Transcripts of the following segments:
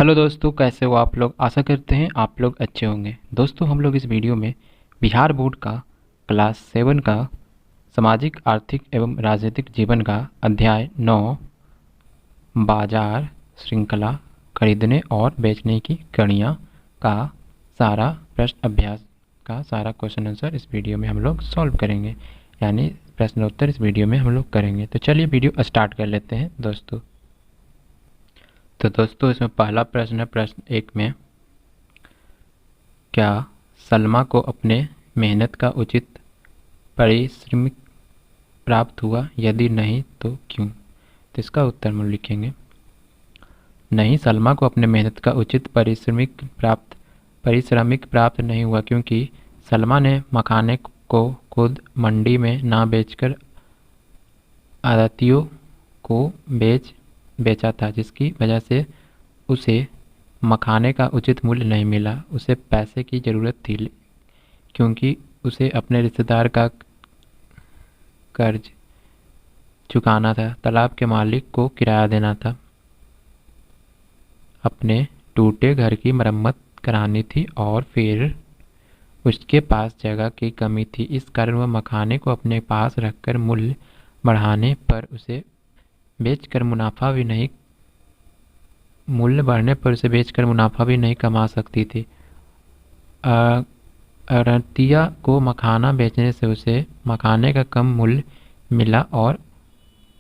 Hello दोस्तों, कैसे हो आप लोग। आशा करते हैं आप लोग अच्छे होंगे। दोस्तों, हम लोग इस वीडियो में बिहार बोर्ड का क्लास 7 का सामाजिक आर्थिक एवं राजनीतिक जीवन का अध्याय 9 बाजार श्रृंखला खरीदने और बेचने की कड़ियाँ का सारा प्रश्न अभ्यास का सारा क्वेश्चन आंसर इस वीडियो में हम लोग सॉल्व करेंगे, यानी प्रश्नोत्तर इस वीडियो में हम लोग करेंगे। तो चलिए वीडियो स्टार्ट कर लेते हैं दोस्तों। तो दोस्तों, इसमें पहला प्रश्न है प्रश्न 1 में, क्या सलमा को अपने मेहनत का उचित पारिश्रमिक प्राप्त हुआ? यदि नहीं तो क्यों? तो इसका उत्तर हम लिखेंगे, नहीं, सलमा को अपने मेहनत का उचित पारिश्रमिक प्राप्त नहीं हुआ, क्योंकि सलमा ने मखाने को खुद मंडी में ना बेचकर आढ़तियों को बेचा था, जिसकी वजह से उसे मखाने का उचित मूल्य नहीं मिला। उसे पैसे की ज़रूरत थी, क्योंकि उसे अपने रिश्तेदार का कर्ज चुकाना था, तालाब के मालिक को किराया देना था, अपने टूटे घर की मरम्मत करानी थी और फिर उसके पास जगह की कमी थी। इस कारण वह मखाने को अपने पास रखकर मूल्य बढ़ने पर उसे बेचकर मुनाफा भी नहीं कमा सकती थी। आढ़तिया को मखाना बेचने से उसे मखाने का कम मूल्य मिला और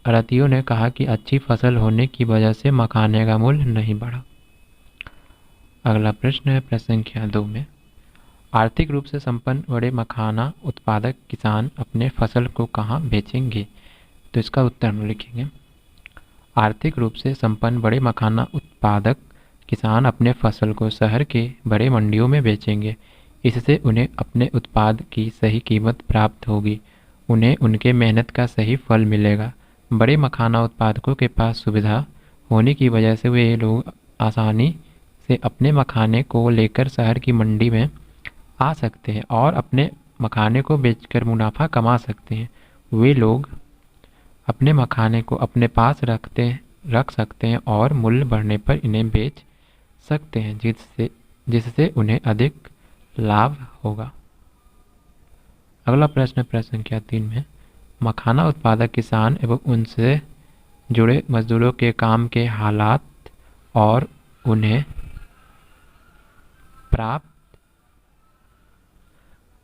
आढ़तियों ने कहा कि अच्छी फसल होने की वजह से मखाने का मूल्य नहीं बढ़ा। अगला प्रश्न है प्रश्न संख्या 2 में, आर्थिक रूप से संपन्न बड़े मखाना उत्पादक किसान अपने फसल को कहाँ बेचेंगे? तो इसका उत्तर हम लिखेंगे, आर्थिक रूप से संपन्न बड़े मखाना उत्पादक किसान अपने फसल को शहर के बड़े मंडियों में बेचेंगे। इससे उन्हें अपने उत्पाद की सही कीमत प्राप्त होगी, उन्हें उनके मेहनत का सही फल मिलेगा। बड़े मखाना उत्पादकों के पास सुविधा होने की वजह से वे लोग आसानी से अपने मखाने को लेकर शहर की मंडी में आ सकते हैं और अपने मखाने को बेचकर मुनाफा कमा सकते हैं। वे लोग अपने मखाने को अपने पास रख सकते हैं और मूल्य बढ़ने पर इन्हें बेच सकते हैं, जिससे उन्हें अधिक लाभ होगा। अगला प्रश्न प्रश्न संख्या 3 में, मखाना उत्पादक किसान एवं उनसे जुड़े मजदूरों के काम के हालात और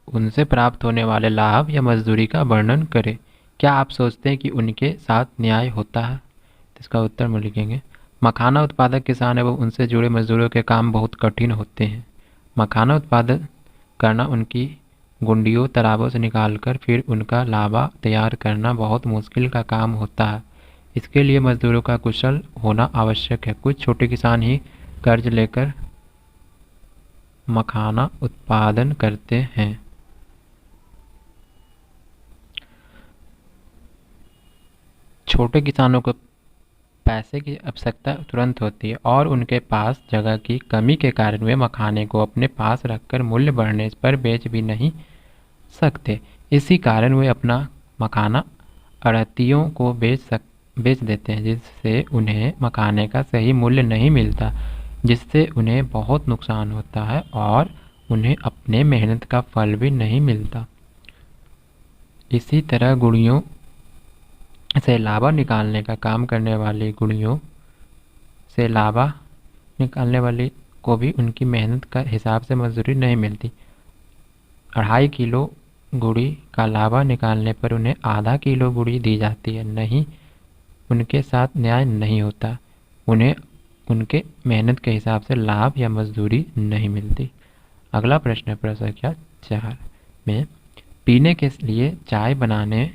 उनसे प्राप्त होने वाले लाभ या मजदूरी का वर्णन करें। क्या आप सोचते हैं कि उनके साथ न्याय होता है? इसका उत्तर में लिखेंगे, मखाना उत्पादक किसान एवं उनसे जुड़े मजदूरों के काम बहुत कठिन होते हैं। मखाना उत्पादन करना, उनकी गुंडियों तालाबों से निकालकर फिर उनका लावा तैयार करना बहुत मुश्किल का काम होता है। इसके लिए मजदूरों का कुशल होना आवश्यक है। कुछ छोटे किसान ही कर्ज लेकर मखाना उत्पादन करते हैं। छोटे किसानों को पैसे की आवश्यकता तुरंत होती है और उनके पास जगह की कमी के कारण वे मखाने को अपने पास रखकर मूल्य बढ़ने पर बेच भी नहीं सकते। इसी कारण वे अपना मखाना आढ़तियों को बेच देते हैं, जिससे उन्हें मखाने का सही मूल्य नहीं मिलता, जिससे उन्हें बहुत नुकसान होता है और उन्हें अपने मेहनत का फल भी नहीं मिलता। इसी तरह गुड़ियों से लावा निकालने का काम करने वाली को भी उनकी मेहनत का हिसाब से मजदूरी नहीं मिलती। 2.5 किलो गुड़ी का लावा निकालने पर उन्हें आधा किलो गुड़ी दी जाती है। नहीं, उनके साथ न्याय नहीं होता, उन्हें उनके मेहनत के हिसाब से लाभ या मजदूरी नहीं मिलती। अगला प्रश्न है प्रश्न संख्या 4 में, पीने के लिए चाय बनाने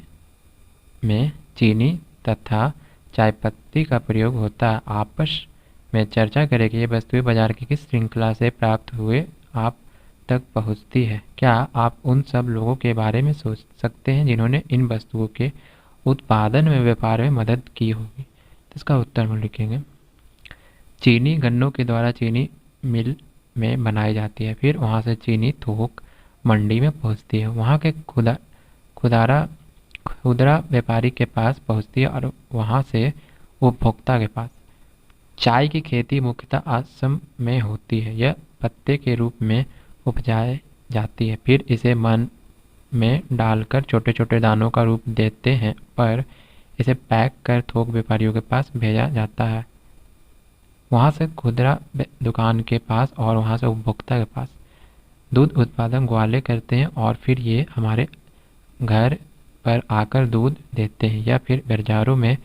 में चीनी तथा चाय पत्ती का प्रयोग होता है। आपस में चर्चा करें कि ये वस्तुएं बाजार की किस श्रृंखला से प्राप्त हुए आप तक पहुंचती है। क्या आप उन सब लोगों के बारे में सोच सकते हैं जिन्होंने इन वस्तुओं के उत्पादन में व्यापार में मदद की होगी? तो इसका उत्तर हम लिखेंगे, चीनी गन्नों के द्वारा चीनी मिल में बनाई जाती है, फिर वहाँ से चीनी थोक मंडी में पहुँचती है, वहाँ के खुदरा व्यापारी के पास पहुँचती है और वहाँ से उपभोक्ता के पास। चाय की खेती मुख्यतः असम में होती है। यह पत्ते के रूप में उपजाई जाती है, फिर इसे मन में डालकर छोटे छोटे दानों का रूप देते हैं, पर इसे पैक कर थोक व्यापारियों के पास भेजा जाता है, वहाँ से खुदरा दुकान के पास और वहाँ से उपभोक्ता के पास। दूध उत्पादन ग्वाले करते हैं और फिर ये हमारे घर पर आकर दूध देते हैं या फिर बाजारों में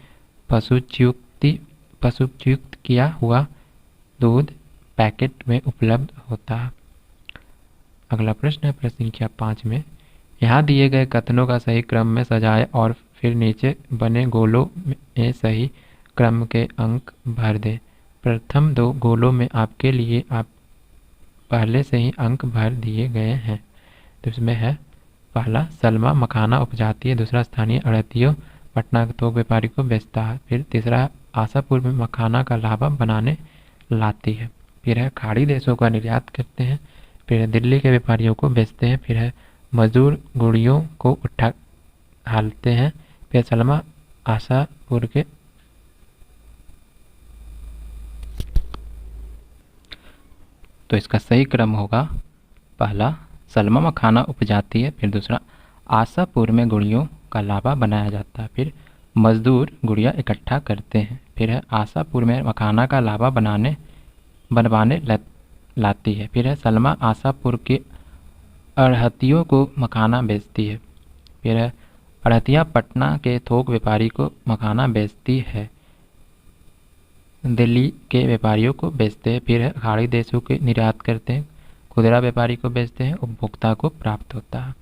पशुच्युक्त किया हुआ दूध पैकेट में उपलब्ध होता है। अगला प्रश्न है प्रश्न संख्या 5 में, यहाँ दिए गए कथनों का सही क्रम में सजाएं और फिर नीचे बने गोलों में सही क्रम के अंक भर दें। प्रथम 2 गोलों में आपके लिए आप पहले से ही अंक भर दिए गए हैं। तो इसमें है पहला, सलमा मखाना उपजाती है। दूसरा, स्थानीय आढ़तियों पटना के थोक व्यापारी को बेचता है। फिर तीसरा, आशापुर में मखाना का लावा बनाने लाती है। फिर है, खाड़ी देशों का निर्यात करते हैं। फिर है, दिल्ली के व्यापारियों को बेचते हैं। फिर है, मजदूर गुड़ियों को उठा हालते हैं। फिर सलमा आशापुर के तो इसका सही क्रम होगा पहला, सलमा मखाना उपजाती है। फिर दूसरा, आशापुर में गुड़ियों का लावा बनाया जाता है। फिर मजदूर गुड़िया इकट्ठा करते हैं। फिर है, आशापुर में मखाना का लावा बनवाने लाती है। फिर है, सलमा आशापुर के अड़हतियों को मखाना बेचती है। फिर है, अड़हतिया पटना के थोक व्यापारी को मखाना बेचती है, दिल्ली के व्यापारियों को बेचते हैं। फिर है, खाड़ी देशों के निर्यात करते हैं, खुदरा व्यापारी को बेचते हैं, उपभोक्ता को प्राप्त होता है।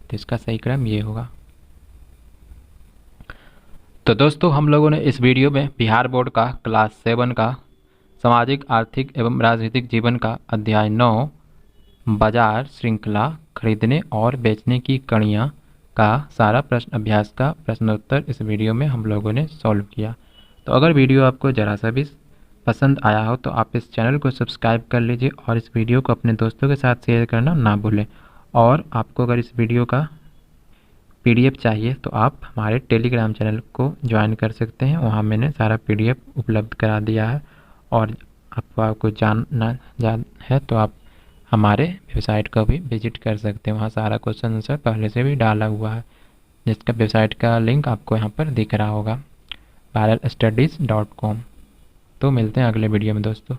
तो इसका सही क्रम ये होगा। तो दोस्तों, हम लोगों ने इस वीडियो में बिहार बोर्ड का क्लास 7 का सामाजिक आर्थिक एवं राजनीतिक जीवन का अध्याय 9 बाजार श्रृंखला खरीदने और बेचने की कड़ियाँ का सारा प्रश्न अभ्यास का प्रश्नोत्तर इस वीडियो में हम लोगों ने सॉल्व किया। तो अगर वीडियो आपको ज़रा सा भी पसंद आया हो तो आप इस चैनल को सब्सक्राइब कर लीजिए और इस वीडियो को अपने दोस्तों के साथ शेयर करना ना भूलें। और आपको अगर इस वीडियो का PDF चाहिए तो आप हमारे टेलीग्राम चैनल को ज्वाइन कर सकते हैं, वहाँ मैंने सारा PDF उपलब्ध करा दिया है। और आपको जानना है तो आप हमारे वेबसाइट को भी विजिट कर सकते हैं, वहाँ सारा क्वेश्चन आंसर पहले से भी डाला हुआ है, जिसका वेबसाइट का लिंक आपको यहाँ पर दिख रहा होगा, parallelstudies.com। तो मिलते हैं अगले वीडियो में दोस्तों।